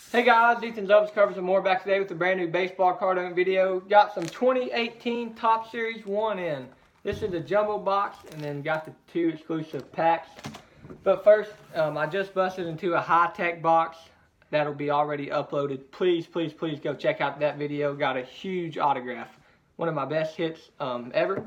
Hey guys, Ethan Loves covers some more back today with a brand new baseball card opening video. Got some 2018 Top Series 1 in. This is the jumbo box and then got the 2 exclusive packs. But first, I just busted into a high-tech box that'll be already uploaded. Please go check out that video. Got a huge autograph. One of my best hits ever.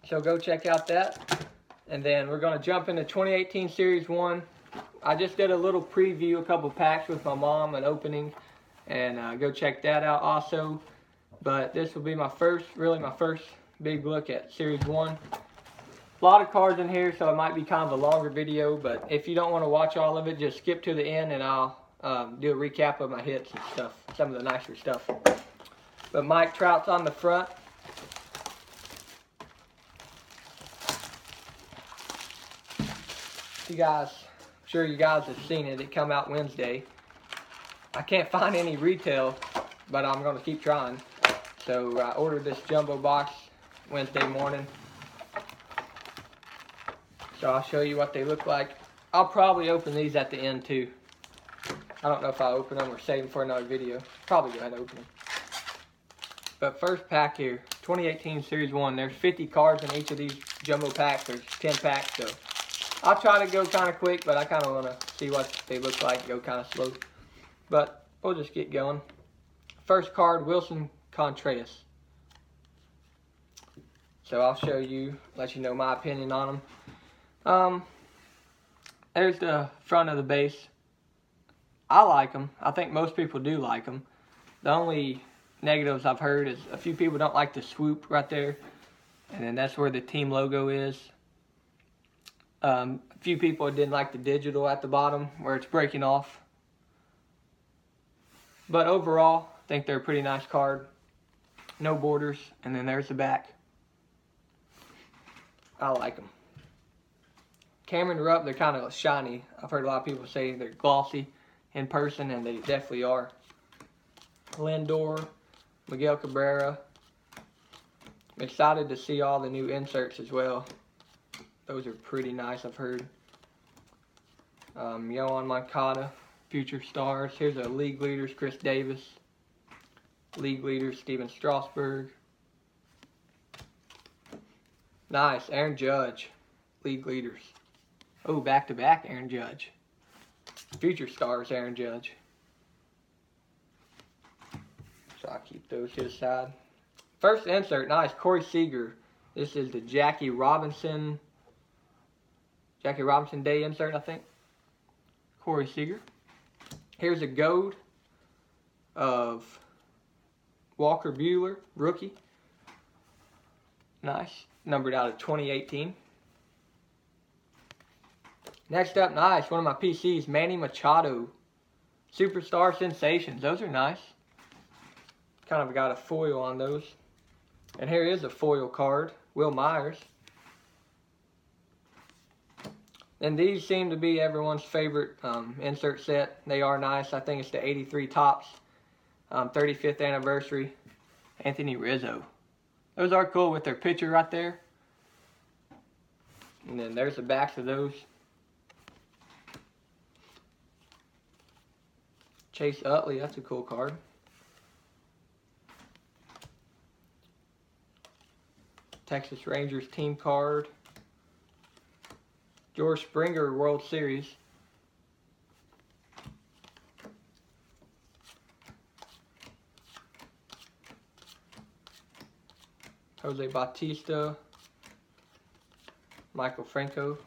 So go check out that. And then we're going to jump into 2018 Series 1. I just did a little preview, a couple packs with my mom, an opening, and go check that out also. But this will be my first big look at Series 1. A lot of cards in here, so it might be kind of a longer video, but if you don't want to watch all of it, just skip to the end and I'll do a recap of my hits and stuff, some of the nicer stuff. But Mike Trout's on the front. Sure you guys have seen it. It come out Wednesday. I can't find any retail, but I'm going to keep trying. So I ordered this jumbo box Wednesday morning. So I'll show you what they look like. I'll probably open these at the end too. I don't know if I'll open them or save them for another video. Probably go ahead and open them. But first pack here, 2018 Series 1. There's 50 cards in each of these jumbo packs. There's 10 packs, so I'll try to go kind of quick, but I kind of want to see what they look like, go kind of slow. But we'll just get going. First card, Wilson Contreras. So I'll show you, let you know my opinion on them. There's the front of the base. I like them. I think most people do like them. The only negatives I've heard is a few people don't like the swoop right there. And then that's where the team logo is. A few people didn't like the digital at the bottom where it's breaking off. But overall, I think they're a pretty nice card. No borders. And then there's the back. I like them. Cameron Rupp, they're kind of shiny. I've heard a lot of people say they're glossy in person, and they definitely are. Lindor, Miguel Cabrera. I'm excited to see all the new inserts as well. Those are pretty nice, I've heard. Yohan Moncada, Future Stars. Here's a League Leaders, Chris Davis. League Leaders, Steven Strasburg. Nice, Aaron Judge, League Leaders. Oh, back-to-back Aaron Judge. Future Stars, Aaron Judge. So I'll keep those to the side. First insert, nice, Corey Seager. This is the Jackie Robinson Day insert, I think. Corey Seager. Here's a gold of Walker Buehler, rookie. Nice. Numbered out of 2018. Next up, nice. One of my PCs, Manny Machado. Superstar Sensations. Those are nice. Kind of got a foil on those. And here is a foil card. Will Myers. And these seem to be everyone's favorite insert set. They are nice. I think it's the 83 Topps 35th anniversary. Anthony Rizzo. Those are cool with their picture right there. And then there's the backs of those. Chase Utley, that's a cool card. Texas Rangers team card. George Springer World Series. Jose Bautista. Michael Franco.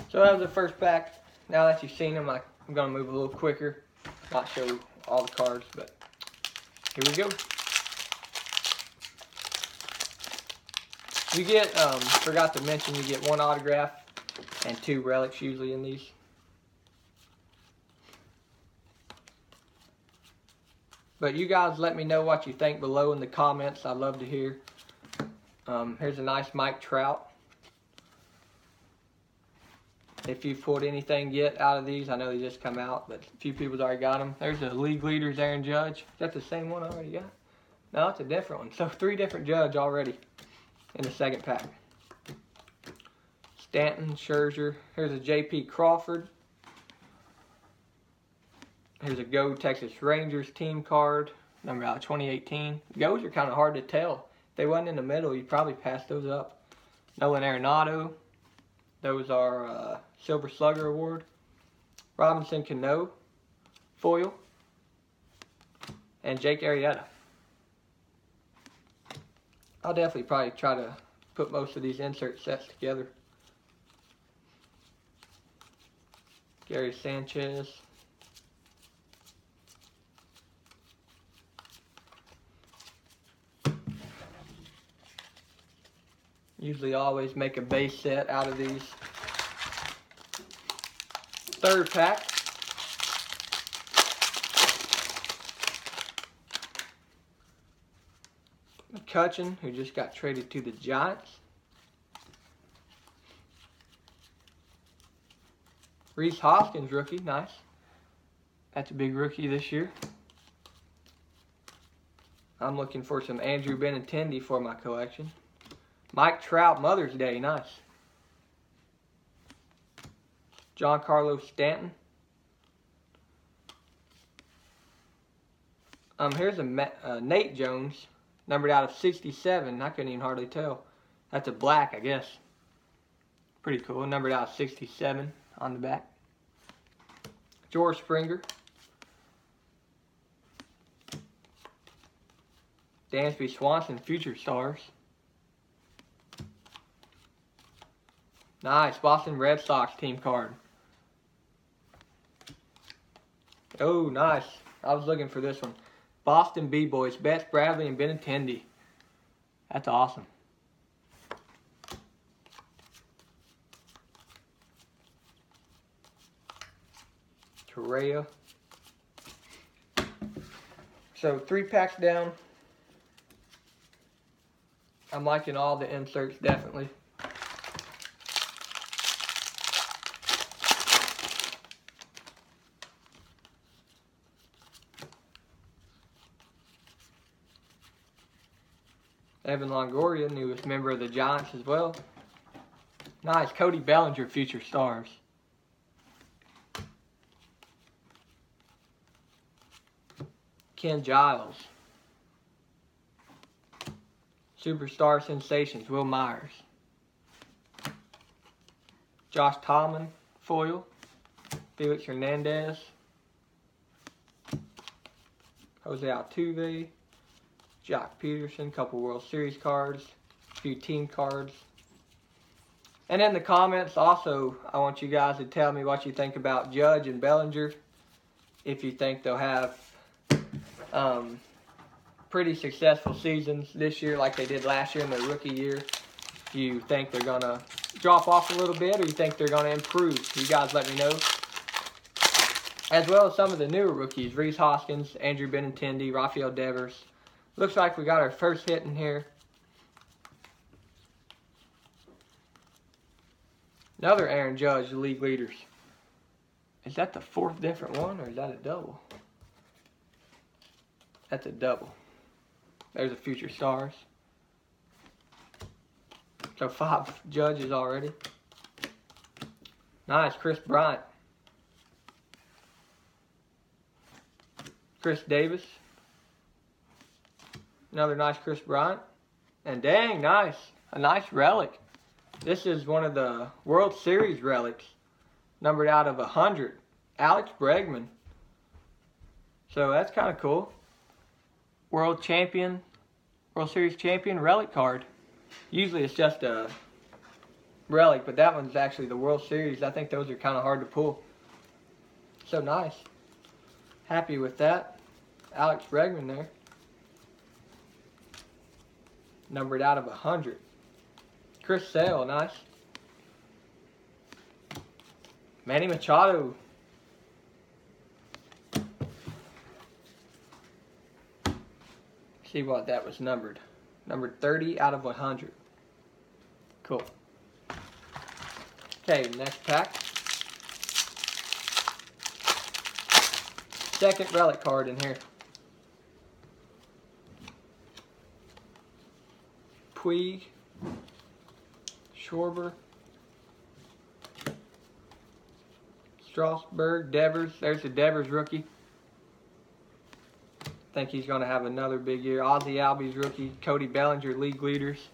So that was the first pack. Now that you've seen them, I'm going to move a little quicker. Not show all the cards, but here we go. You get, forgot to mention, you get 1 autograph and 2 relics usually in these. But you guys let me know what you think below in the comments. I'd love to hear. Here's a nice Mike Trout. If you've pulled anything yet out of these, I know they just come out, but a few people's already got them. There's a League Leaders Aaron Judge. Is that the same one I already got? No, it's a different one. So 3 different Judge already in the second pack. Stanton, Scherzer. Here's a J.P. Crawford. Here's a Go Texas Rangers team card, number out of 2018. Goes are kind of hard to tell. If they wasn't in the middle, you'd probably pass those up. Nolan Arenado. Those are Silver Slugger Award. Robinson Cano, foil. And Jake Arrieta. I'll definitely probably try to put most of these insert sets together. Gary Sanchez. Usually always make a base set out of these. Third pack. McCutchen, who just got traded to the Giants. Rhys Hoskins, rookie, nice. That's a big rookie this year. I'm looking for some Andrew Benintendi for my collection. Mike Trout, Mother's Day, nice. Giancarlo Stanton. Here's a Nate Jones, numbered out of 67. I couldn't even hardly tell. That's a black, I guess. Pretty cool. Numbered out of 67 on the back. George Springer. Dansby Swanson, Future Stars. Nice. Boston Red Sox team card. Oh, nice. I was looking for this one. Boston B-Boys, Betts, Bradley, and Benintendi. That's awesome. Correa. So 3 packs down. I'm liking all the inserts, definitely. Evan Longoria, newest member of the Giants as well. Nice. Cody Bellinger, Future Stars. Ken Giles. Superstar Sensations, Will Myers. Josh Tallman, foil. Felix Hernandez. Jose Altuve. Jock Peterson, couple World Series cards, a few team cards. And in the comments also, I want you guys to tell me what you think about Judge and Bellinger. If you think they'll have pretty successful seasons this year like they did last year in their rookie year. Do you think they're going to drop off a little bit, or you think they're going to improve? You guys let me know. As well as some of the newer rookies, Rhys Hoskins, Andrew Benintendi, Rafael Devers. Looks like we got our first hit in here. Another Aaron Judge, the league leaders. Is that the 4th different one, or is that a double? That's a double. There's a Future Stars. So 5 Judges already. Nice, Chris Bryant. Chris Davis. Another nice Chris Bryant. And dang, nice. A nice relic. This is one of the World Series relics. Numbered out of 100. Alex Bregman. So that's kind of cool. World Series champion relic card. Usually it's just a relic, but that one's actually the World Series. I think those are kind of hard to pull. So nice. Happy with that. Alex Bregman there. Numbered out of 100. Chris Sale, nice. Manny Machado. See what that was numbered. Numbered 30 out of 100. Cool. Okay, next pack. Second relic card in here. Puig, Schwarber, Strasburg, Devers. There's the Devers rookie. think he's going to have another big year. Ozzie Albies rookie. Cody Bellinger, league leaders.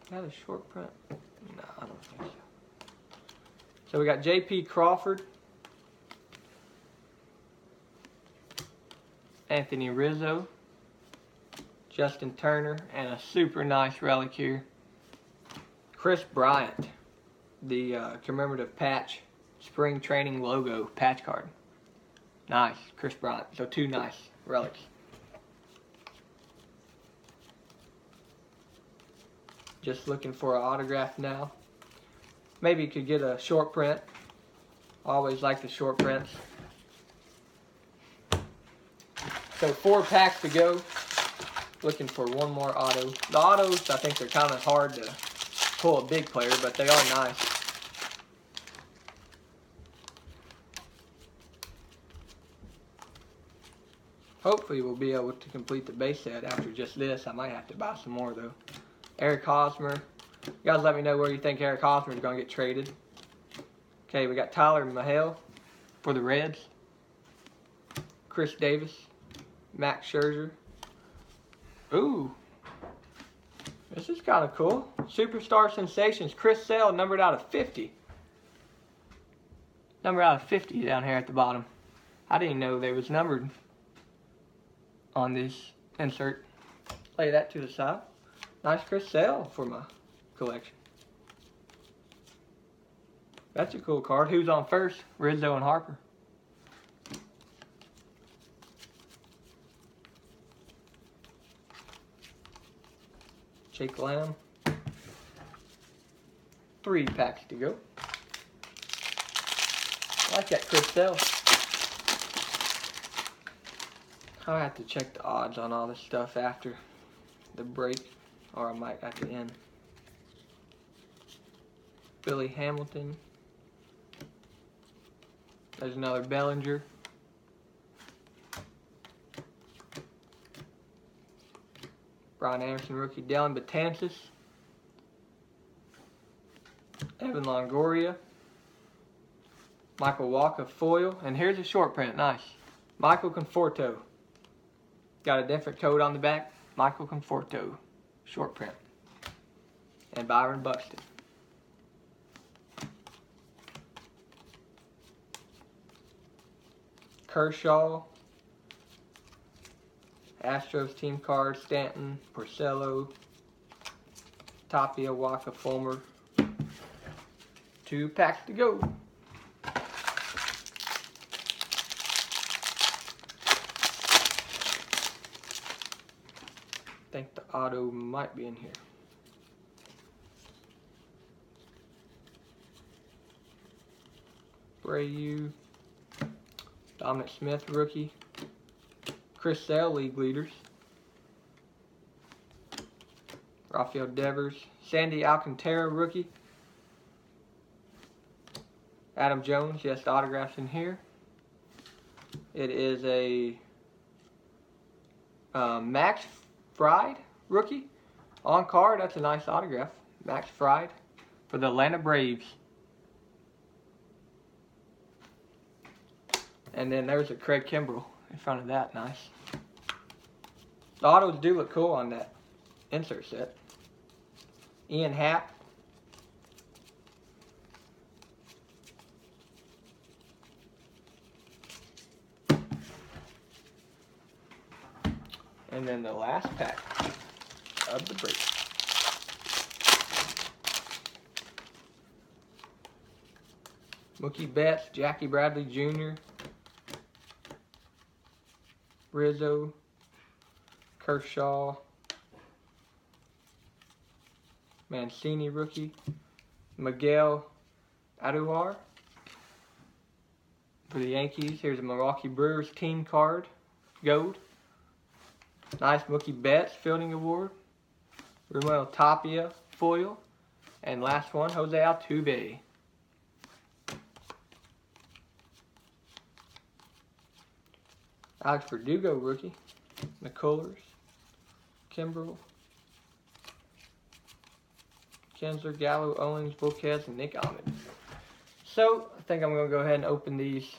Is that a short print? No, I don't think so. So we got J.P. Crawford, Anthony Rizzo, Justin Turner, and a super nice relic here. Chris Bryant, the commemorative patch, spring training logo patch card. Nice, Chris Bryant. So 2 nice relics. Just looking for an autograph now. Maybe you could get a short print. Always like the short prints. So 4 packs to go. Looking for one more auto. The autos, I think they're kind of hard to pull a big player, but they are nice. Hopefully we'll be able to complete the base set after just this. I might have to buy some more though. Eric Hosmer. You guys let me know where you think Eric Hosmer is going to get traded. Okay, we got Tyler Mahale for the Reds. Chris Davis. Max Scherzer. Ooh. This is kind of cool. Superstar Sensations. Chris Sale, numbered out of 50. Numbered out of 50 down here at the bottom. I didn't know they was numbered on this insert. Lay that to the side. Nice Chris Sale for my collection. That's a cool card. Who's on first? Rizzo and Harper. Jake Lamb. 3 packs to go. I like that Chris Sale. I'll have to check the odds on all this stuff after the break, or I might at the end. Billy Hamilton. There's another Bellinger. Brian Anderson rookie. Dylan Betances. Evan Longoria. Michael Walker foil. And here's a short print. Nice. Michael Conforto. Got a different code on the back. Michael Conforto. Short print. And Byron Buxton. Kershaw. Astros team card. Stanton. Porcello. Tapia. Waka. Fulmer. 2 packs to go. I think the auto might be in here. Brayu. Dominic Smith rookie. Chris Sale league leaders. Rafael Devers. Sandy Alcantara rookie. Adam Jones, yes, the autograph's in here. It is a Max Fried rookie. On card, that's a nice autograph. Max Fried for the Atlanta Braves. And then there's a Craig Kimbrell in front of that, nice. The autos do look cool on that insert set. Ian Happ. And then the last pack of the break. Mookie Betts, Jackie Bradley Jr., Rizzo, Kershaw, Mancini rookie, Miguel Aduar for the Yankees. Here's a Milwaukee Brewers team card, gold. Nice Mookie Betts Fielding Award. Ramon Tapia foil. And last one, Jose Altuve. Alex Verdugo rookie. McCullers. Kimbrell. Kinsler, Gallo, Owens, Volquez, and Nick Ahmed. So, I think I'm going to go ahead and open these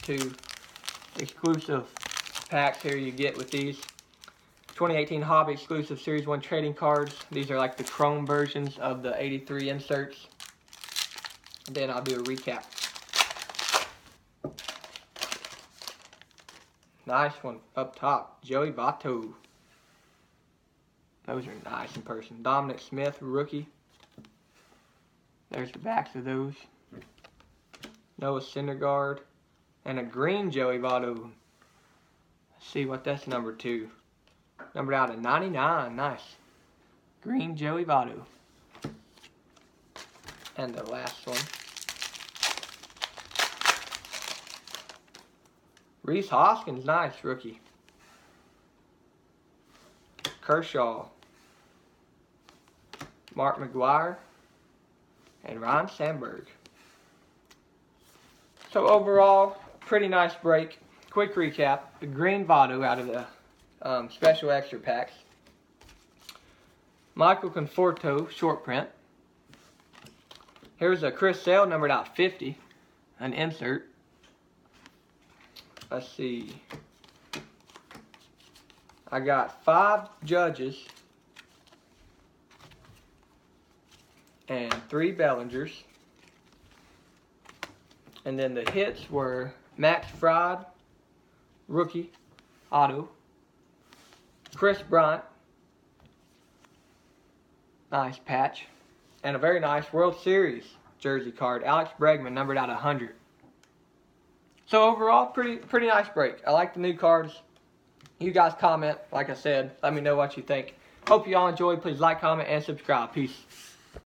two exclusive packs here you get with these. 2018 Hobby exclusive Series 1 trading cards. These are like the chrome versions of the 83 inserts. And then I'll do a recap. Nice one up top. Joey Votto. Those are nice in person. Dominic Smith, rookie. There's the backs of those. Noah Syndergaard. And a green Joey Votto. Let's see what that's number 2. Numbered out of 99. Nice. Green Joey Votto. And the last one. Reese Hoskins. Nice. Rookie. Kershaw. Mark McGuire. And Ryan Sandberg. So overall, pretty nice break. Quick recap. The green Votto out of the special extra packs. Michael Conforto, short print. Here's a Chris Sale, numbered out 50. An insert. Let's see. I got 5 Judges. And 3 Bellingers. And then the hits were Max Fried, rookie, auto. Chris Bryant, nice patch. And a very nice World Series jersey card. Alex Bregman, numbered out 100. So overall, pretty nice break. I like the new cards. You guys comment, like I said. Let me know what you think. Hope you all enjoyed. Please like, comment, and subscribe. Peace.